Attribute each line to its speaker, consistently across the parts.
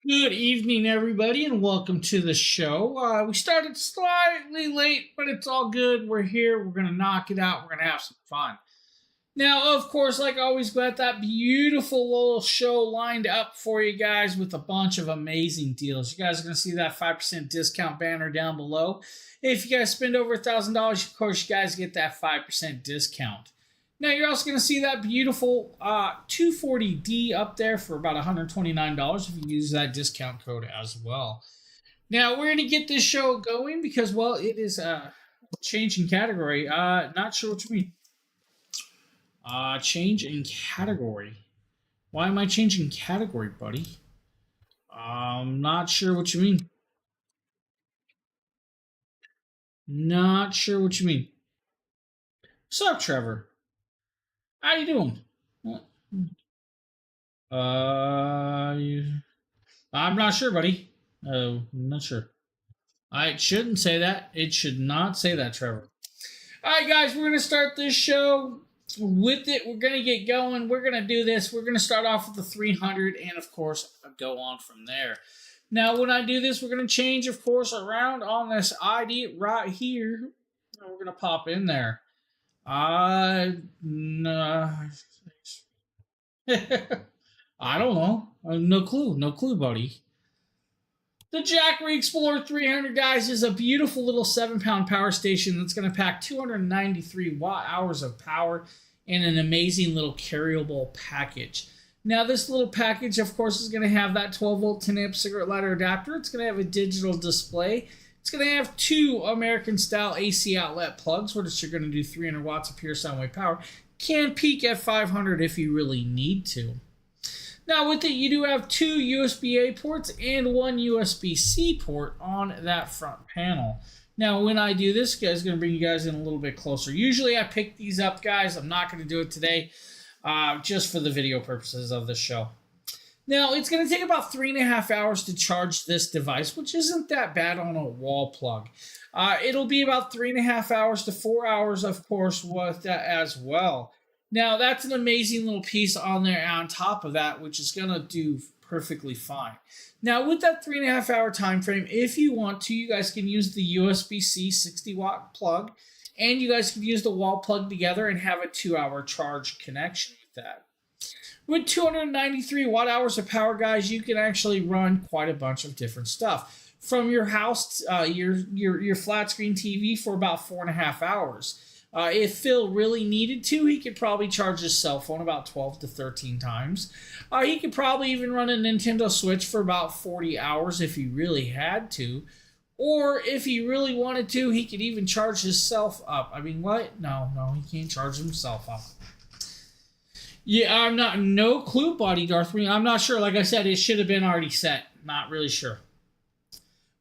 Speaker 1: Good evening, everybody, and welcome to the show. We started slightly late, but it's all good. We're here. We're going to knock it out. We're going to have some fun. Now, of course, like always, got that beautiful little show lined up for you guys with a bunch of amazing deals. You guys are going to see that 5% discount banner down below. If you guys spend over $1,000, of course, you guys get that 5% discount. Now you're also going to see that beautiful 240D up there for about $129 if you use that discount code as well. Now we're going to get this show going because, well, it is changing category. Not sure what you mean. Change in category. Why am I changing category, buddy? Not sure what you mean. Not sure what you mean. What's up, Trevor? How you doing? I'm not sure, buddy. I'm not sure. I shouldn't say that. It should not say that, Trevor. All right, guys, we're going to start this show with it. We're going to get going. We're going to do this. We're going to start off with the 300 and, of course, go on from there. Now, when I do this, we're going to change, of course, around on this ID right here. We're going to pop in there. No. I don't know. No clue. No clue, buddy. The Jackery Explorer 300, guys, is a beautiful little 7-pound power station that's going to pack 293 watt-hours of power in an amazing little carryable package. Now, this little package, of course, is going to have that 12-volt 10-amp cigarette lighter adapter. It's going to have a digital display. It's going to have two American-style AC outlet plugs, which are going to do 300 watts of pure sound wave power. Can peak at 500 if you really need to. Now, with it, you do have two USB-A ports and one USB-C port on that front panel. Now, when I do this, guys, going to bring you guys in a little bit closer. Usually, I pick these up, guys. I'm not going to do it today, just for the video purposes of the show. Now, it's going to take about 3.5 hours to charge this device, which isn't that bad on a wall plug. It'll be about 3.5 hours to 4 hours, of course, with that as well. Now, that's an amazing little piece on there on top of that, which is going to do perfectly fine. Now, with that 3.5 hour time frame, if you want to, you guys can use the USB-C 60-watt plug, and you guys can use the wall plug together and have a 2-hour charge connection with that. With 293 watt-hours of power, guys, you can actually run quite a bunch of different stuff. From your house, your flat screen TV for about 4.5 hours. If Phil really needed to, he could probably charge his cell phone about 12 to 13 times. He could probably even run a Nintendo Switch for about 40 hours if he really had to. Or if he really wanted to, he could even charge himself up. I mean, what? No, he can't charge himself up. Yeah, no clue, buddy, Darth Vader. I'm not sure. Like I said, it should have been already set. Not really sure.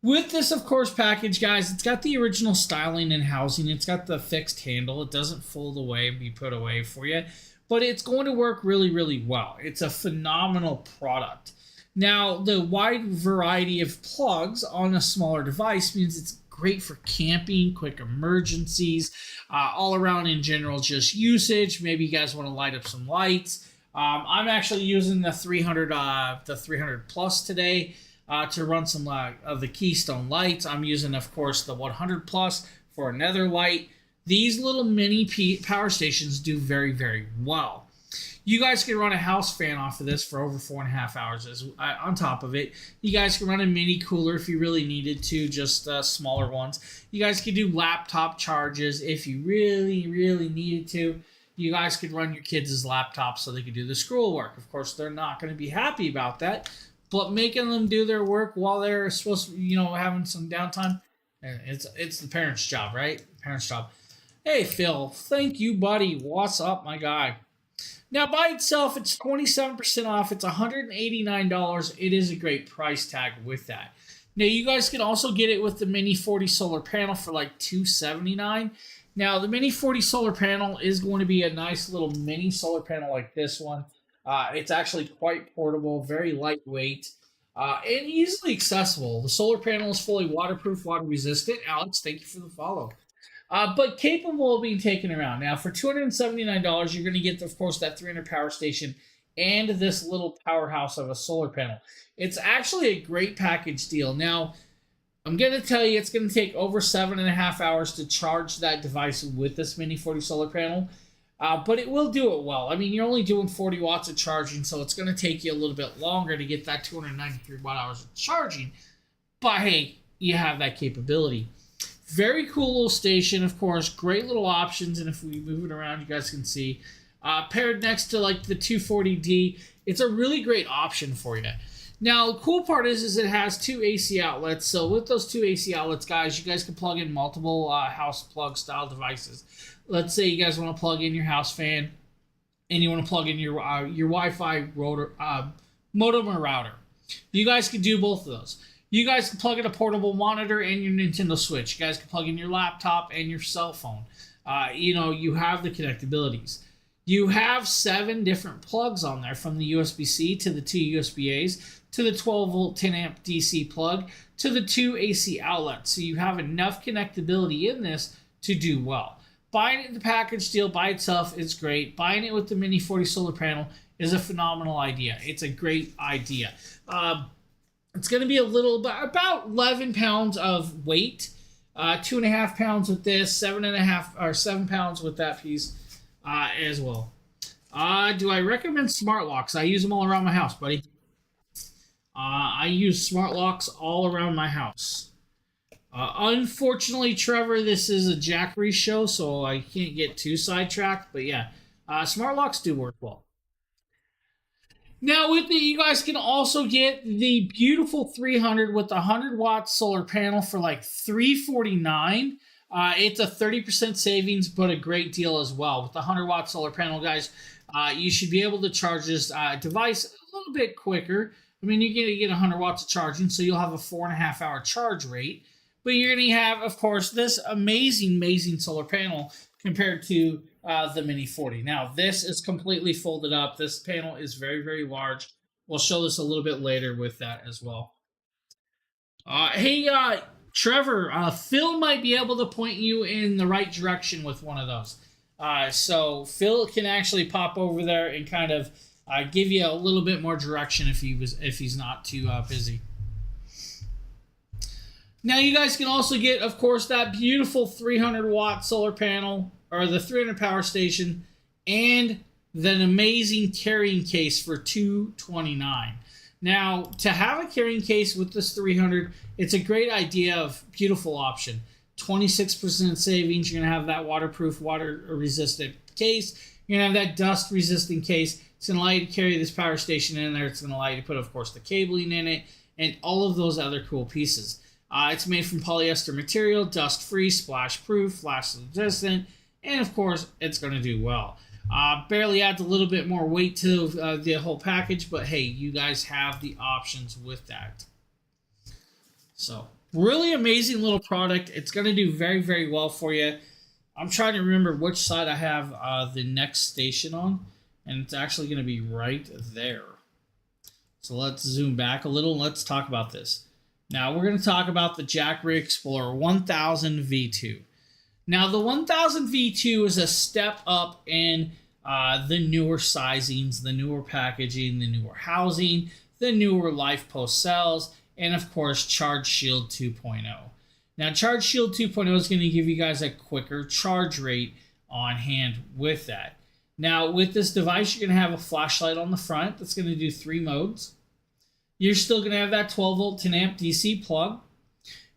Speaker 1: With this, of course, package, guys, it's got the original styling and housing. It's got the fixed handle. It doesn't fold away and be put away for you. But it's going to work really, really well. It's a phenomenal product. Now, the wide variety of plugs on a smaller device means it's great for camping, quick emergencies, all around in general just usage. Maybe you guys want to light up some lights. I'm actually using the 300 Plus today. To run some of the Keystone lights. I'm using, of course, the 100 Plus for another light. These little mini power stations do very, very well. You guys can run a house fan off of this for over 4.5 hours. On top of it, you guys can run a mini cooler if you really needed to, just smaller ones. You guys can do laptop charges if you really, really needed to. You guys could run your kids' laptops so they could do the schoolwork. Of course, they're not going to be happy about that. But making them do their work while they're supposed to, having some downtime, it's the parents' job, right? Parents' job. Hey, Phil, thank you, buddy. What's up, my guy? Now, by itself, it's 27% off. It's $189. It is a great price tag with that. Now, you guys can also get it with the Mini 40 solar panel for like $279. Now, the Mini 40 solar panel is going to be a nice little mini solar panel like this one. It's actually quite portable, very lightweight, and easily accessible. The solar panel is fully waterproof, water resistant. Alex, thank you for the follow. But capable of being taken around. Now, for $279, you're going to get, of course, that 300 power station and this little powerhouse of a solar panel. It's actually a great package deal. Now, I'm going to tell you it's going to take over 7.5 hours to charge that device with this Mini 40 solar panel. But it will do it well. I mean, you're only doing 40 watts of charging, so it's going to take you a little bit longer to get that 293 watt hours of charging. But hey, you have that capability. Very cool little station, of course. Great little options, and if we move it around, you guys can see. Paired next to like the 240D, it's a really great option for you. Now, the cool part is it has two AC outlets. So with those two AC outlets, guys, you guys can plug in multiple house plug style devices. Let's say you guys want to plug in your house fan, and you want to plug in your Wi-Fi router, modem or router. You guys can do both of those. You guys can plug in a portable monitor and your Nintendo Switch. You guys can plug in your laptop and your cell phone. You have the connectabilities. You have 7 different plugs on there, from the USB-C to the 2 USB-As to the 12-volt 10-amp DC plug to the 2 AC outlets. So you have enough connectability in this to do well. Buying it in the package deal by itself is great. Buying it with the Mini 40 solar panel is a phenomenal idea. It's a great idea. It's going to be about 11 pounds of weight, 2.5 pounds with this, 7 pounds with that piece as well. Do I recommend smart locks? I use them all around my house, buddy. I use smart locks all around my house. Unfortunately, Trevor, this is a Jackery show, so I can't get too sidetracked. But yeah, smart locks do work well. Now, you guys can also get the beautiful 300 with the 100 watt solar panel for like $349. It's a 30% savings, but a great deal as well. With the 100 watt solar panel, guys, you should be able to charge this device a little bit quicker. I mean, you're going to get 100 watts of charging, so you'll have a 4.5 hour charge rate. But you're going to have, of course, this amazing solar panel compared to the Mini 40. Now, this is completely folded up. This panel is very large. We'll show this a little bit later with that as well. Hey, Trevor, Phil might be able to point you in the right direction with one of those. So Phil can actually pop over there and kind of give you a little bit more direction if he's not too busy. Now you guys can also get, of course, that beautiful 300 watt solar panel, or the 300 power station, and an amazing carrying case for $229. Now, to have a carrying case with this 300, it's a great idea of beautiful option. 26% savings. You're going to have that waterproof, water-resistant case. You're going to have that dust-resistant case. It's going to allow you to carry this power station in there. It's going to allow you to put, of course, the cabling in it and all of those other cool pieces. It's made from polyester material, dust-free, splash-proof, flash-resistant, and, of course, it's going to do well. Barely adds a little bit more weight to the whole package, but hey, you guys have the options with that. So, really amazing little product. It's going to do very well for you. I'm trying to remember which side I have the next station on, and it's actually going to be right there. So let's zoom back a little and let's talk about this. Now we're going to talk about the Jackery Explorer 1000 V2. Now the 1000 V2 is a step up in the newer sizings, the newer packaging, the newer housing, the newer life post cells, and of course Charge Shield 2.0. Now Charge Shield 2.0 is going to give you guys a quicker charge rate on hand with that. Now with this device, you're going to have a flashlight on the front that's going to do 3 modes. You're still going to have that 12 volt 10 amp DC plug.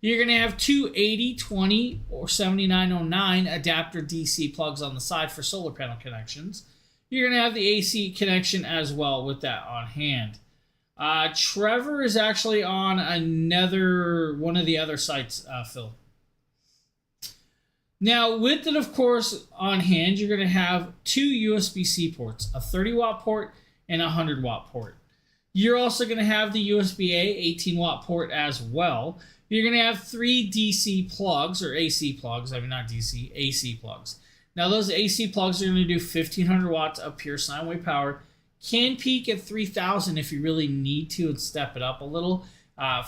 Speaker 1: You're going to have 2 8020 or 7909 adapter DC plugs on the side for solar panel connections. You're going to have the AC connection as well with that on hand. Trevor is actually on one of the other sites, Phil. Now, with it, of course, on hand, you're going to have 2 USB-C ports, a 30 watt port and a 100 watt port. You're also going to have the USB-A 18 watt port as well. You're going to have 3 DC plugs, or AC plugs, I mean not DC, AC plugs. Now those AC plugs are going to do 1500 watts of pure sine wave power. Can peak at 3000 if you really need to and step it up a little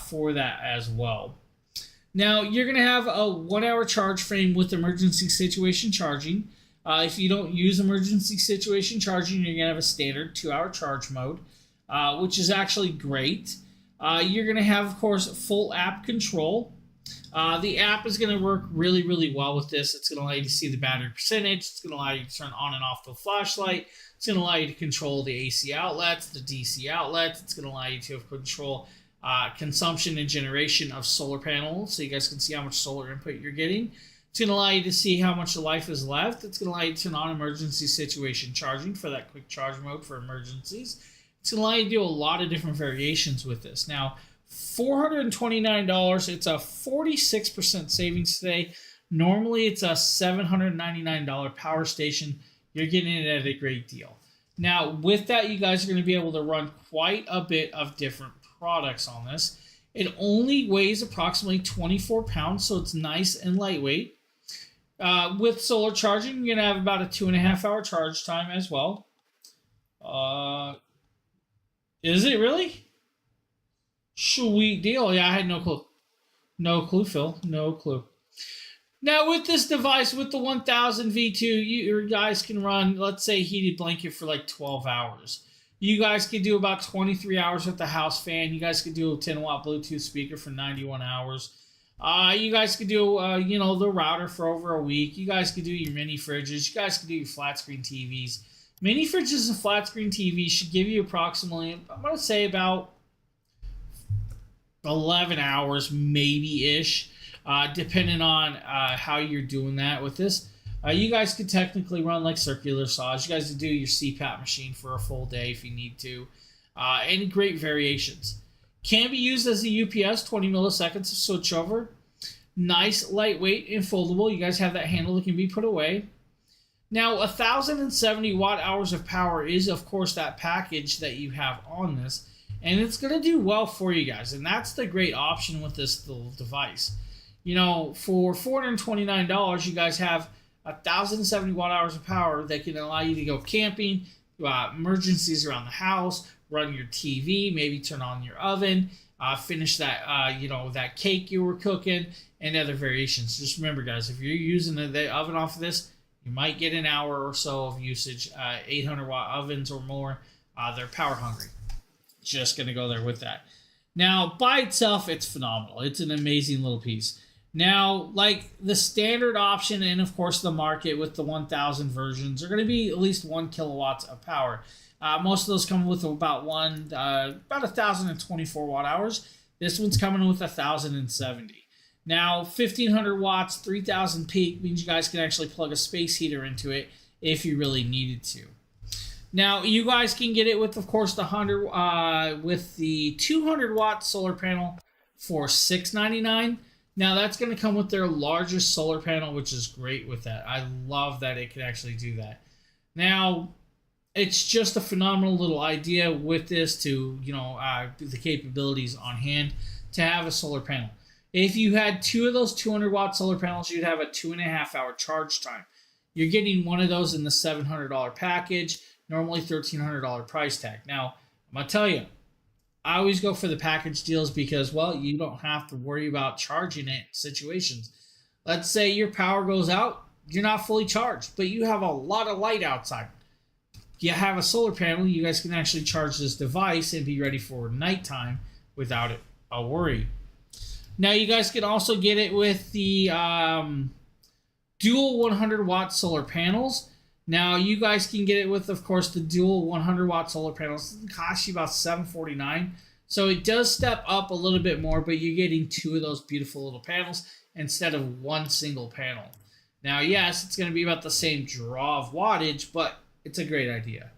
Speaker 1: for that as well. Now you're going to have a 1 hour charge frame with emergency situation charging. If you don't use emergency situation charging, you're going to have a standard 2-hour charge mode, which is actually great. You're going to have, of course, full app control. The app is going to work really, really well with this. It's going to allow you to see the battery percentage. It's going to allow you to turn on and off the flashlight. It's going to allow you to control the AC outlets, the DC outlets. It's going to allow you to control consumption and generation of solar panels, so you guys can see how much solar input you're getting. It's going to allow you to see how much life is left. It's going to allow you to turn on emergency situation charging for that quick charge mode for emergencies. It's going to allow you to do a lot of different variations with this. Now, $429, it's a 46% savings today. Normally, it's a $799 power station. You're getting it at a great deal. Now, with that, you guys are going to be able to run quite a bit of different products on this. It only weighs approximately 24 pounds, so it's nice and lightweight. With solar charging, you're going to have about a 2.5-hour charge time as well. Is it really? Sweet deal. Yeah, I had no clue. No clue, Phil. No clue. Now, with this device, with the 1000 V2, you guys can run, let's say, heated blanket for like 12 hours. You guys could do about 23 hours with the house fan. You guys could do a 10-watt Bluetooth speaker for 91 hours. You guys could do, the router for over a week. You guys could do your mini fridges. You guys could do your flat screen TVs. Mini fridges and flat screen TVs should give you approximately, I'm going to say about 11 hours, maybe-ish, depending on how you're doing that with this. You guys could technically run like circular saws. You guys could do your CPAP machine for a full day if you need to. And great variations. Can be used as a UPS, 20 milliseconds to switch over. Nice, lightweight, and foldable. You guys have that handle that can be put away. Now, 1,070 watt hours of power is, of course, that package that you have on this. And it's going to do well for you guys. And that's the great option with this little device. For $429, you guys have 1,070 watt hours of power that can allow you to go camping, emergencies around the house, run your TV, maybe turn on your oven, finish that, that cake you were cooking, and other variations. Just remember, guys, if you're using the oven off of this, you might get an hour or so of usage. 800 watt ovens or more, they're power hungry. Just going to go there with that. Now, by itself, it's phenomenal. It's an amazing little piece. Now, like the standard option and, of course, the market with the 1000 versions are going to be at least 1 kilowatts of power. Most of those come with about 1,024 watt hours. This one's coming with 1,070. Now, 1,500 watts, 3,000 peak means you guys can actually plug a space heater into it if you really needed to. Now, you guys can get it with, of course, the 200 watt solar panel for $699. Now, that's going to come with their largest solar panel, which is great with that. I love that it can actually do that. Now, it's just a phenomenal little idea with this to, the capabilities on hand to have a solar panel. If you had 2 of those 200 watt solar panels, you'd have a 2.5-hour charge time. You're getting one of those in the $700 package, normally $1,300 price tag. Now, I'm going to tell you, I always go for the package deals because, well, you don't have to worry about charging it in situations. Let's say your power goes out, you're not fully charged, but you have a lot of light outside. You have a solar panel, you guys can actually charge this device and be ready for nighttime without a worry. Now, you guys can also get it with the dual 100 watt solar panels. Now, you guys can get it with, of course, the dual 100 watt solar panels. It costs you about $749. So it does step up a little bit more, but you're getting 2 of those beautiful little panels instead of 1 single panel. Now, yes, it's going to be about the same draw of wattage, but it's a great idea.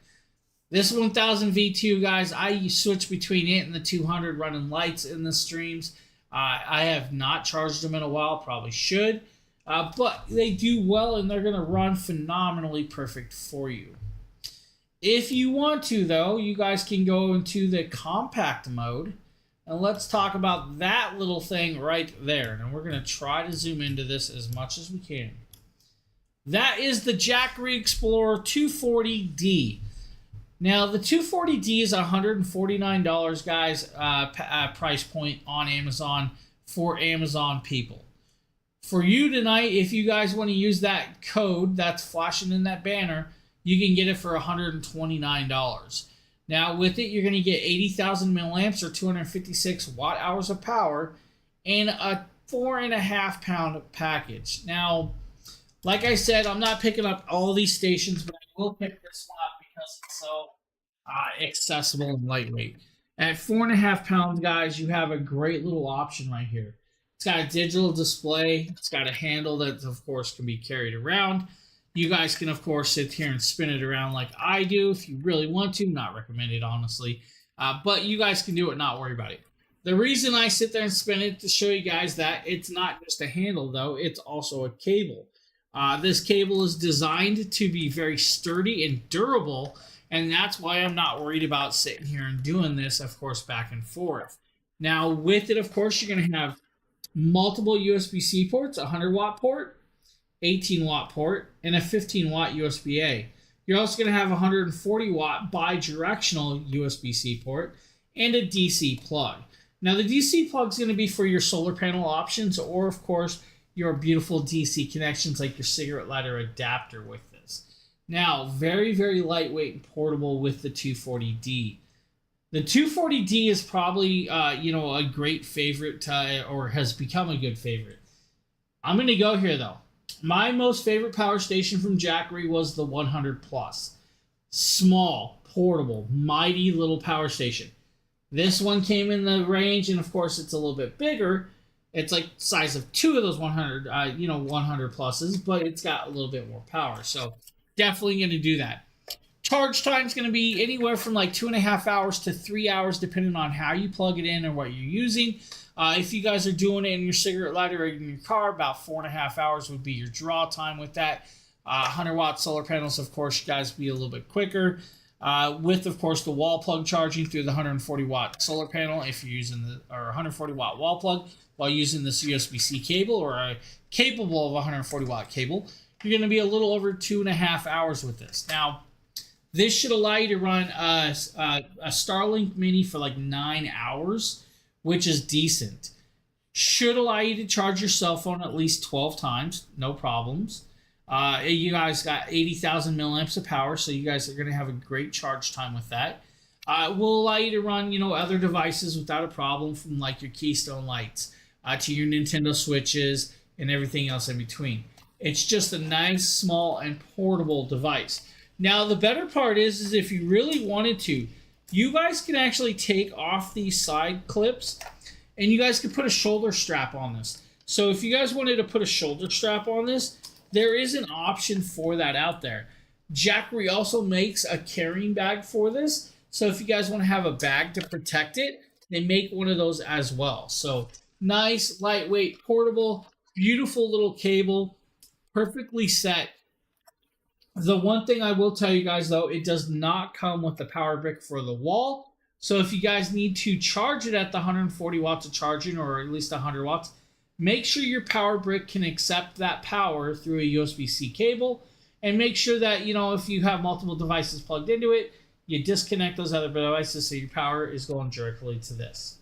Speaker 1: This 1000 V2, guys, I switch between it and the 200 running lights in the streams. I have not charged them in a while, probably should. But they do well, and they're going to run phenomenally perfect for you. If you want to, though, you guys can go into the compact mode. And let's talk about that little thing right there. And we're going to try to zoom into this as much as we can. That is the Jackery Explorer 240D. Now, the 240D is $149, guys, price point on Amazon for Amazon people. For you tonight, if you guys want to use that code that's flashing in that banner, you can get it for $129. Now, with it, you're going to get 80,000 milliamps or 256 watt hours of power in a 4.5 pound package. Now, like I said, I'm not picking up all these stations, but I will pick this one up because it's so accessible and lightweight. At 4.5 pounds, guys, you have a great little option right here. It's got a digital display. It's got a handle that, of course, can be carried around. You guys can, of course, sit here and spin it around like I do if you really want to. Not recommended, honestly. But you guys can do it, not worry about it. The reason I sit there and spin it to show you guys that it's not just a handle, though. It's also a cable. This cable is designed to be very sturdy and durable, and that's why I'm not worried about sitting here and doing this, of course, back and forth. Now, with it, of course, you're going to have multiple USB-C ports, a 100-watt port, 18-watt port, and a 15-watt USB-A. You're also going to have a 140-watt bi-directional USB-C port and a DC plug. Now, the DC plug is going to be for your solar panel options or, of course, your beautiful DC connections like your cigarette lighter adapter with this. Now, very, very lightweight and portable with the 240D. The 240D is probably, a great favorite or has become a good favorite. I'm going to go here, though. My most favorite power station from Jackery was the 100 Plus. Small, portable, mighty little power station. This one came in the range, and of course it's a little bit bigger. It's like the size of two of those 100 pluses, but it's got a little bit more power. So definitely going to do that. Charge time is going to be anywhere from like 2.5 hours to 3 hours, depending on how you plug it in or what you're using. If you guys are doing it in your cigarette lighter or in your car, about 4.5 hours would be your draw time with that. 100-watt solar panels, of course, you guys be a little bit quicker. With, of course, the wall plug charging through the 140-watt solar panel, if you're using the 140-watt wall plug while using this USB-C cable or capable of a 140-watt cable, you're going to be a little over 2.5 hours with this. Now, this should allow you to run a Starlink Mini for like 9 hours, which is decent. Should allow you to charge your cell phone at least 12 times, no problems. You guys got 80,000 milliamps of power, so you guys are going to have a great charge time with that. Will allow you to run, other devices without a problem, from like your Keystone lights to your Nintendo Switches and everything else in between. It's just a nice, small, and portable device. Now, the better part is if you really wanted to, you guys can actually take off these side clips and you guys could put a shoulder strap on this. So if you guys wanted to put a shoulder strap on this, there is an option for that out there. Jackery also makes a carrying bag for this. So if you guys want to have a bag to protect it, they make one of those as well. So nice, lightweight, portable, beautiful little cable, perfectly set. The one thing I will tell you guys, though, it does not come with the power brick for the wall. So if you guys need to charge it at the 140 watts of charging, or at least 100 watts, make sure your power brick can accept that power through a USB-C cable. And make sure that, if you have multiple devices plugged into it, you disconnect those other devices so your power is going directly to this.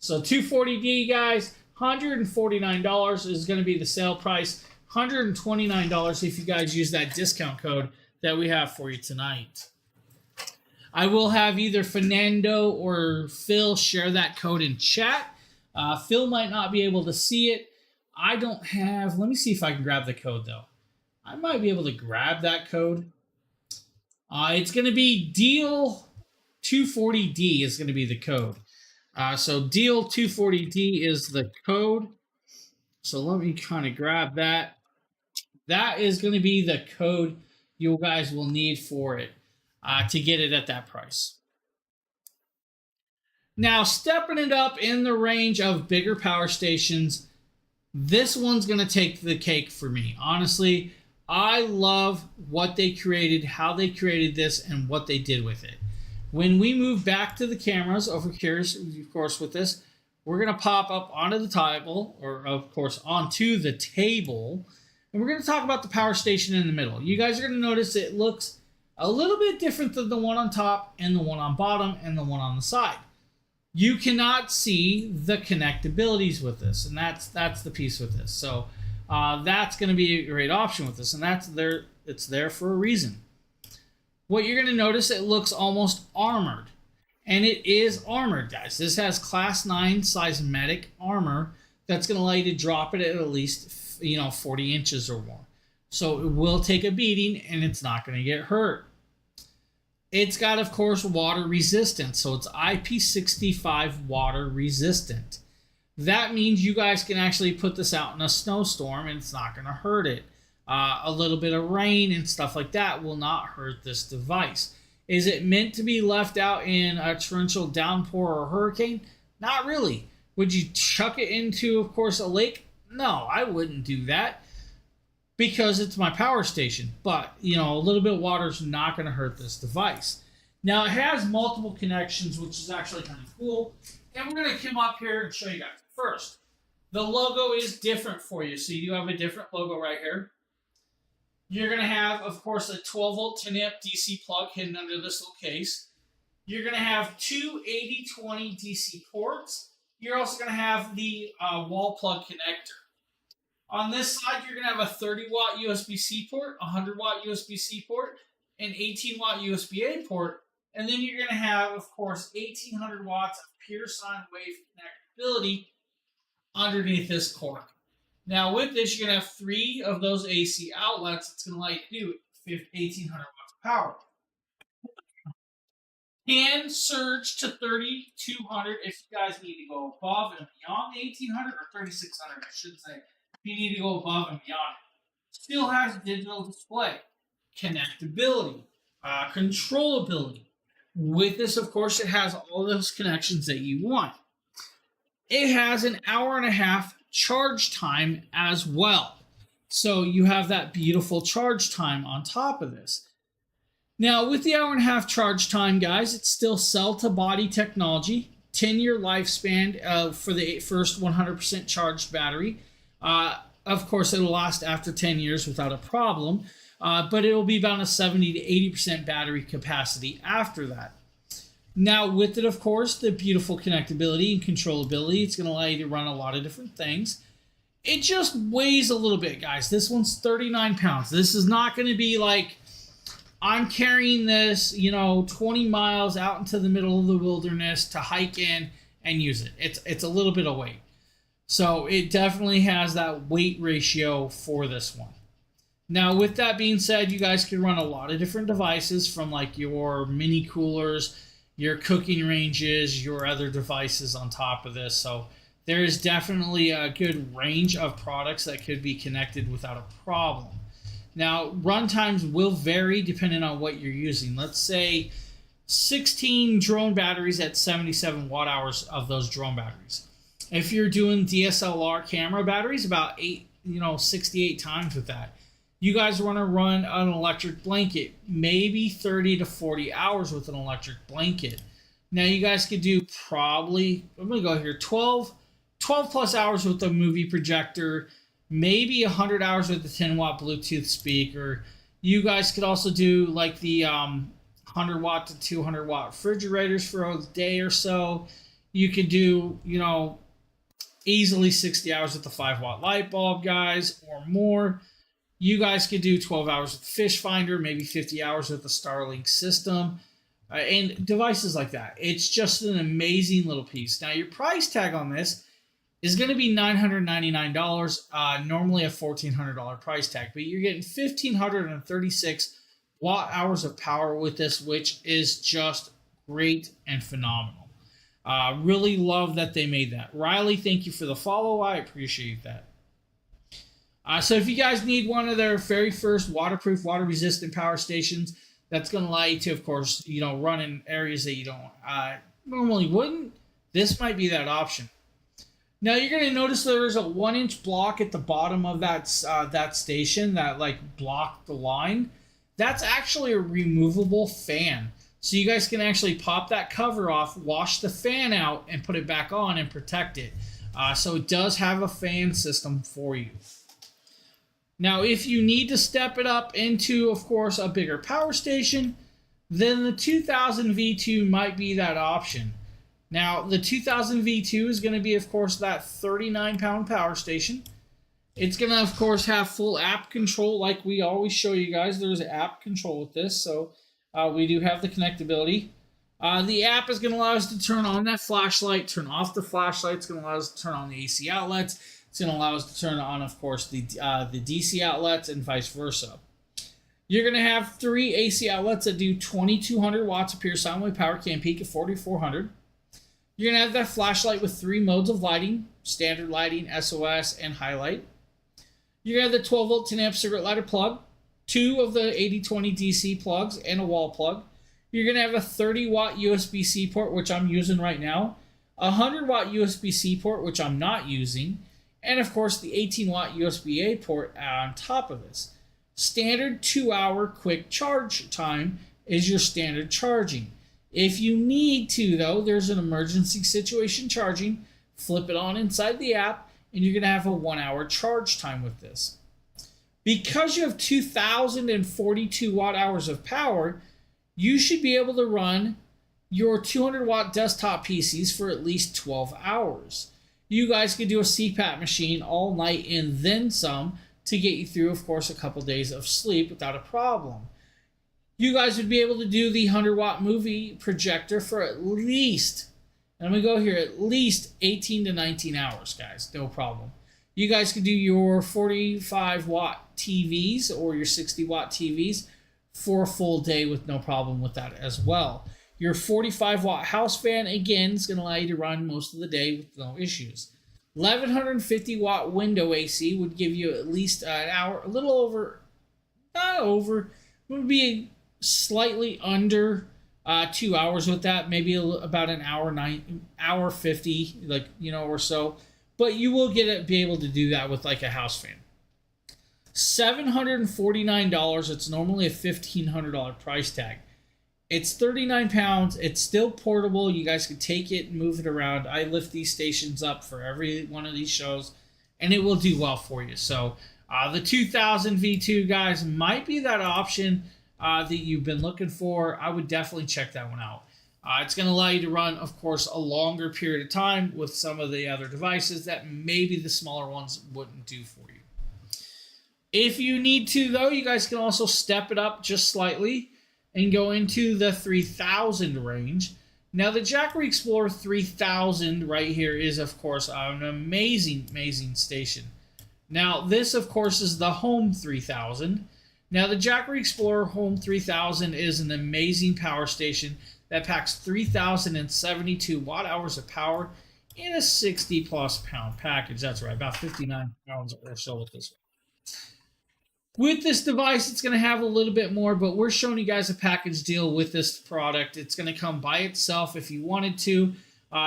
Speaker 1: So 240D, guys, $149 is going to be the sale price. $129 if you guys use that discount code that we have for you tonight. I will have either Fernando or Phil share that code in chat. Phil might not be able to see it. I don't have... Let me see if I can grab the code, though. I might be able to grab that code. It's going to be Deal 240D is going to be the code. So Deal 240D is the code. So let me kind of grab that. That is going to be the code you guys will need for it to get it at that price. Now, stepping it up in the range of bigger power stations, this one's going to take the cake for me. Honestly, I love what they created, how they created this, and what they did with it. When we move back to the cameras over here, of course, with this, we're going to pop up onto the table, or of course onto the table, and we're going to talk about the power station in the middle. You guys are going to notice it looks a little bit different than the one on top and the one on bottom and the one on the side. You cannot see the connectabilities with this, and that's the piece with this. So that's going to be a great option with this, and it's there for a reason. What you're going to notice, it looks almost armored, and it is armored, guys. This has class 9 seismic armor that's going to allow you to drop it at least 40 inches or more. So it will take a beating, and it's not going to get hurt. It's got, of course, water resistance, so it's IP65 water resistant. That means you guys can actually put this out in a snowstorm and it's not going to hurt it. A little bit of rain and stuff like that will not hurt this device. Is it meant to be left out in a torrential downpour or hurricane? Not really. Would you chuck it into, of course, a lake? No, I wouldn't do that because it's my power station. But, a little bit of water is not going to hurt this device. Now, it has multiple connections, which is actually kind of cool. And we're going to come up here and show you guys. First, the logo is different for you. So you do have a different logo right here. You're going to have, of course, a 12-volt 10-amp DC plug hidden under this little case. You're going to have two 80-20 DC ports. You're also going to have the wall plug connector. On this side, you're going to have a 30-watt USB-C port, a 100-watt USB-C port, an 18-watt USB-A port, and then you're going to have, of course, 1,800 watts of pure sine wave connectability underneath this cord. Now, with this, you're going to have 3 of those AC outlets. It's going to allow you to do 1,800 watts of power. Can surge to 3,200 if you guys need to go above and beyond the 1,800, or 3,600, I should say. If you need to go above and beyond it. Still has digital display, connectability, controllability. With this, of course, it has all those connections that you want. It has an 1.5-hour charge time as well. So you have that beautiful charge time on top of this. Now, with the 1.5-hour charge time, guys, it's still cell-to-body technology, 10-year lifespan for the first 100% charged battery. Of course, it'll last after 10 years without a problem, but it'll be about a 70 to 80% battery capacity after that. Now, with it, of course, the beautiful connectability and controllability, it's going to allow you to run a lot of different things. It just weighs a little bit, guys. This one's 39 pounds. This is not going to be like I'm carrying this, 20 miles out into the middle of the wilderness to hike in and use it. It's a little bit of weight. So it definitely has that weight ratio for this one. Now, with that being said, you guys can run a lot of different devices from like your mini coolers, your cooking ranges, your other devices on top of this. So there is definitely a good range of products that could be connected without a problem. Now, run times will vary depending on what you're using. Let's say 16 drone batteries at 77 watt hours of those drone batteries. If you're doing DSLR camera batteries, about 68 times with that. You guys want to run an electric blanket, maybe 30 to 40 hours with an electric blanket. Now, you guys could do probably, I'm going to go here, 12 plus hours with a movie projector, maybe 100 hours with the 10-watt Bluetooth speaker. You guys could also do like the 100-watt to 200-watt refrigerators for a day or so. You could do, easily 60 hours with the 5-watt light bulb, guys, or more. You guys could do 12 hours with the fish finder, maybe 50 hours with the Starlink system, and devices like that. It's just an amazing little piece. Now, your price tag on this is going to be $999, normally a $1,400 price tag, but you're getting 1,536 watt hours of power with this, which is just great and phenomenal. Really love that they made that. Riley, thank you for the follow. I appreciate that. So if you guys need one of their very first waterproof, water-resistant power stations, that's going to allow you to, of course, run in areas that you don't normally wouldn't, this might be that option. Now, you're going to notice there's a 1-inch block at the bottom of that station that blocked the line. That's actually a removable fan. So you guys can actually pop that cover off, wash the fan out, and put it back on and protect it. So it does have a fan system for you. Now, if you need to step it up into, of course, a bigger power station, then the 2000 V2 might be that option. Now, the 2000 V2 is going to be, of course, that 39-pound power station. It's going to, of course, have full app control like we always show you guys. There's app control with this, so we do have the connectability. The app is going to allow us to turn on that flashlight, turn off the flashlight. It's going to allow us to turn on the AC outlets. It's going to allow us to turn on, of course, the DC outlets and vice versa. You're going to have 3 AC outlets that do 2,200 watts of pure sine wave power, can peak at 4,400. You're going to have that flashlight with 3 modes of lighting, standard lighting, SOS, and highlight. You're going to have the 12-volt 10-amp cigarette lighter plug, 2 of the 8020 DC plugs, and a wall plug. You're going to have a 30-watt USB-C port, which I'm using right now, a 100-watt USB-C port, which I'm not using, and, of course, the 18-watt USB-A port on top of this. Standard 2-hour quick charge time is your standard charging. If you need to, though, there's an emergency situation charging. Flip it on inside the app, and you're going to have a 1-hour charge time with this. Because you have 2,042 watt-hours of power, you should be able to run your 200-watt desktop PCs for at least 12 hours. You guys could do a CPAP machine all night and then some to get you through, of course, a couple days of sleep without a problem. You guys would be able to do the 100-watt movie projector for at least, and I'm going to go here, at least 18 to 19 hours, guys. No problem. You guys could do your 45-watt TVs or your 60-watt TVs for a full day with no problem with that as well. Your 45-watt house fan, again, is going to allow you to run most of the day with no issues. 1150-watt window AC would give you at least an hour, a little over, not over, would be slightly under 2 hours with that, maybe about an hour 50, like, or so. But you will be able to do that with like a house fan. $749. It's normally a $1,500 price tag. It's 39 pounds. It's still portable. You guys can take it and move it around. I lift these stations up for every one of these shows, and it will do well for you. So the 2000 V2, guys, might be that option that you've been looking for. I would definitely check that one out. It's going to allow you to run, of course, a longer period of time with some of the other devices that maybe the smaller ones wouldn't do for you. If you need to, though, you guys can also step it up just slightly and go into the 3000 range. Now, the Jackery Explorer 3000 right here is, of course, an amazing, amazing station. Now, this, of course, is the Home 3000. Now, the Jackery Explorer Home 3000 is an amazing power station that packs 3,072 watt-hours of power in a 60-plus pound package. That's right, about 59 pounds or so with this one. With this device, it's going to have a little bit more, but we're showing you guys a package deal with this product. It's going to come by itself if you wanted to.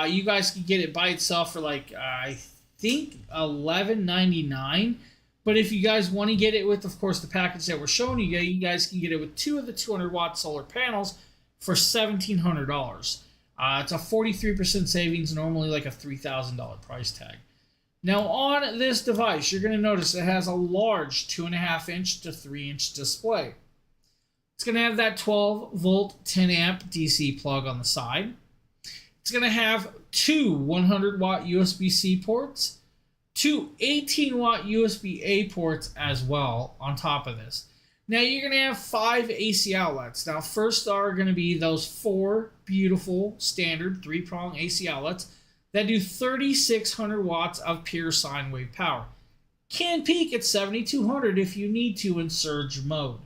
Speaker 1: You guys can get it by itself for like, I think, $11.99. But if you guys want to get it with, of course, the package that we're showing you, you guys can get it with 2 of the 200-watt solar panels for $1,700. It's a 43% savings, normally like a $3,000 price tag. Now, on this device, you're going to notice it has a large 2.5-inch to 3-inch display. It's going to have that 12-volt 10-amp DC plug on the side. It's going to have 2 100-watt USB-C ports, 2 18-watt USB-A ports as well on top of this. Now, you're going to have 5 AC outlets. Now, first are going to be those 4 beautiful standard 3-prong AC outlets that do 3,600 watts of pure sine wave power. Can peak at 7,200 if you need to in surge mode.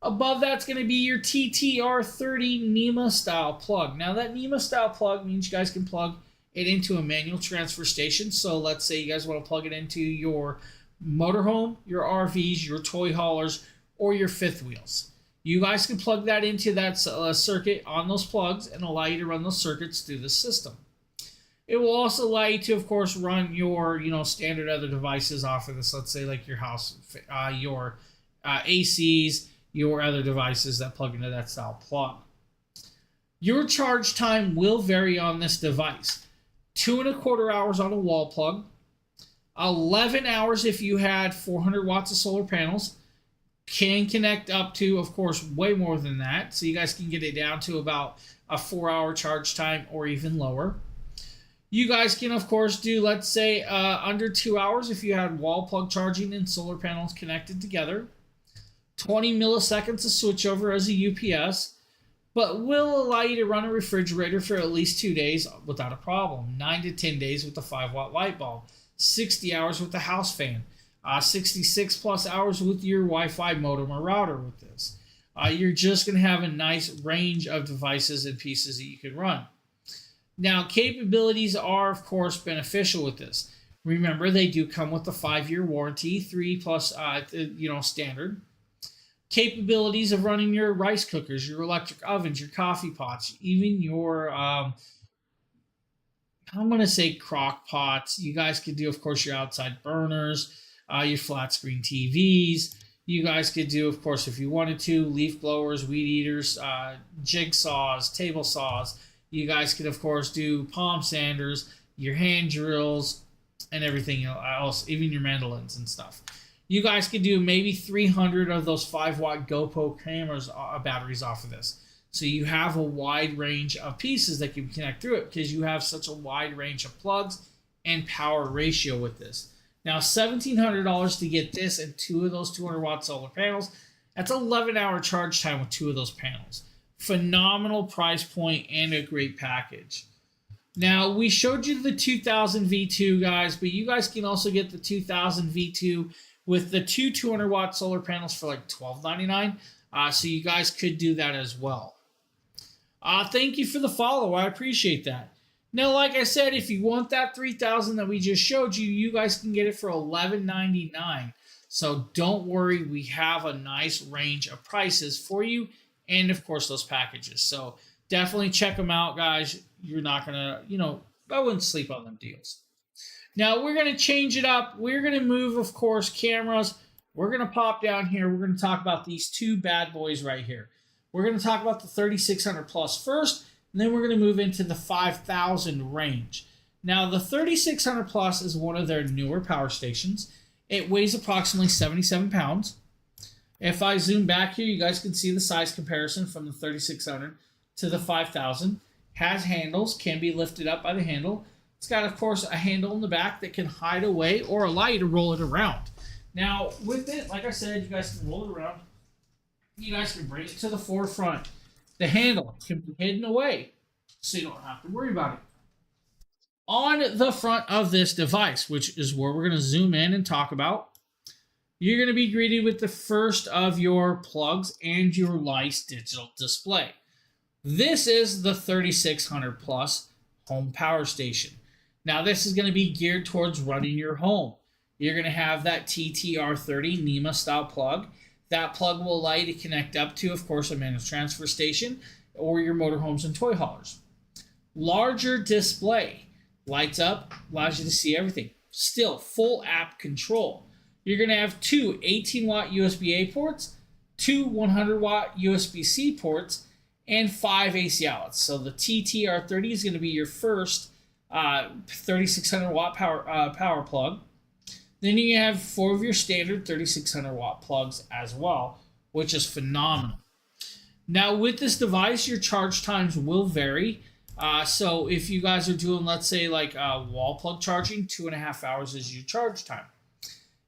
Speaker 1: Above that's going to be your TTR30 NEMA style plug. Now that NEMA style plug means you guys can plug it into a manual transfer station. So let's say you guys want to plug it into your motorhome, your RVs, your toy haulers, or your fifth wheels. You guys can plug that into that circuit on those plugs and allow you to run those circuits through the system. It will also allow you to, of course, run your, standard other devices off of this. Let's say like your house, your ACs, your other devices that plug into that style plug. Your charge time will vary on this device. 2.25 hours on a wall plug, 11 hours if you had 400 watts of solar panels. Can connect up to, of course, way more than that. So you guys can get it down to about a 4-hour charge time or even lower. You guys can, of course, do, let's say, under 2 hours if you had wall plug charging and solar panels connected together. 20 milliseconds of switchover as a UPS, but will allow you to run a refrigerator for at least 2 days without a problem. 9 to 10 days with the 5-watt light bulb. 60 hours with the house fan. 66 plus hours with your Wi-Fi modem or router with this. You're just going to have a nice range of devices and pieces that you can run. Now, capabilities are, of course, beneficial with this. Remember, they do come with a 5-year warranty, 3 plus, standard. Capabilities of running your rice cookers, your electric ovens, your coffee pots, even your, I'm going to say crock pots. You guys could do, of course, your outside burners, your flat screen TVs. You guys could do, of course, if you wanted to, leaf blowers, weed eaters, jigsaws, table saws. You guys could, of course, do palm sanders, your hand drills, and everything else, even your mandolins and stuff. You guys could do maybe 300 of those 5-watt GoPro cameras batteries off of this. So you have a wide range of pieces that can connect through it because you have such a wide range of plugs and power ratio with this. Now, $1,700 to get this and 2 of those 200-watt solar panels. That's 11-hour charge time with 2 of those panels. Phenomenal price point and a great package. Now, we showed you the 2000 V2, guys, but you guys can also get the 2000 V2 with the 2 200-watt solar panels for like $12.99. So you guys could do that as well. Thank you for the follow. I appreciate that. Now, like I said, if you want that 3000 that we just showed you, you guys can get it for $11.99. So don't worry, we have a nice range of prices for you, and of course those packages. So definitely check them out, guys. You're not gonna, I wouldn't sleep on them deals. Now we're gonna change it up. We're gonna move, of course, cameras. We're gonna pop down here. We're gonna talk about these 2 bad boys right here. We're gonna talk about the 3600 plus first, and then we're gonna move into the 5000 range. Now the 3600 plus is one of their newer power stations. It weighs approximately 77 pounds. If I zoom back here, you guys can see the size comparison from the 3600 to the 5000. Has handles, can be lifted up by the handle. It's got, of course, a handle in the back that can hide away or allow you to roll it around. Now, with it, like I said, you guys can roll it around. You guys can bring it to the forefront. The handle can be hidden away, so you don't have to worry about it. On the front of this device, which is where we're going to zoom in and talk about, you're going to be greeted with the first of your plugs and your lights digital display. This is the 3600 plus home power station. Now, this is going to be geared towards running your home. You're going to have that TTR30 NEMA style plug. That plug will allow you to connect up to, of course, a managed transfer station or your motorhomes and toy haulers. Larger display. Lights up, allows you to see everything. Still, full app control. You're going to have 2 18-watt USB-A ports, 2 100-watt USB-C ports, and 5 AC outlets. So the TTR30 is going to be your first 3600-watt power plug. Then you have 4 of your standard 3600-watt plugs as well, which is phenomenal. Now, with this device, your charge times will vary. So if you guys are doing, let's say, like wall plug charging, 2.5 hours is your charge time.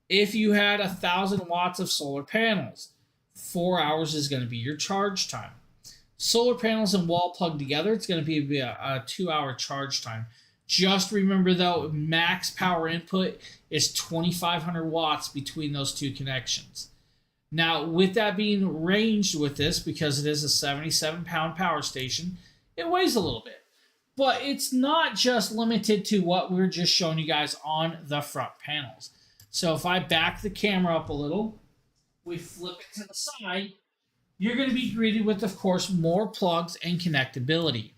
Speaker 1: If you had 1,000 watts of solar panels, 4 hours is going to be your charge time. Solar panels and wall plug together, it's going to be a 2-hour charge time. Just remember, though, max power input is 2,500 watts between those 2 connections. Now, with that being ranged with this, because it is a 77-pound power station, it weighs a little bit. But it's not just limited to what we're just showing you guys on the front panels. So if I back the camera up a little, we flip it to the side, you're going to be greeted with, of course, more plugs and connectability.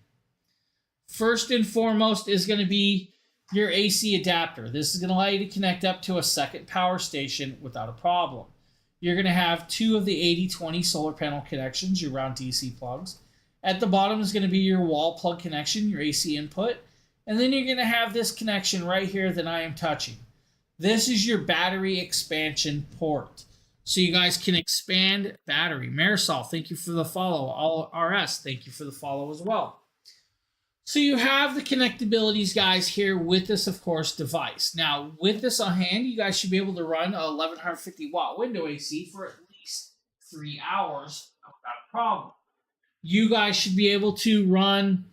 Speaker 1: First and foremost is going to be your AC adapter. This is going to allow you to connect up to a second power station without a problem. You're going to have 2 of the 80/20 solar panel connections, your round DC plugs. At the bottom is going to be your wall plug connection, your AC input. And then you're going to have this connection right here that I am touching. This is your battery expansion port. So you guys can expand battery. Marisol, thank you for the follow. All RS, thank you for the follow as well. So you have the connectabilities, guys, here with this, of course, device. Now, with this on hand, you guys should be able to run a 1150 watt window AC for at least 3 hours without a problem. You guys should be able to run,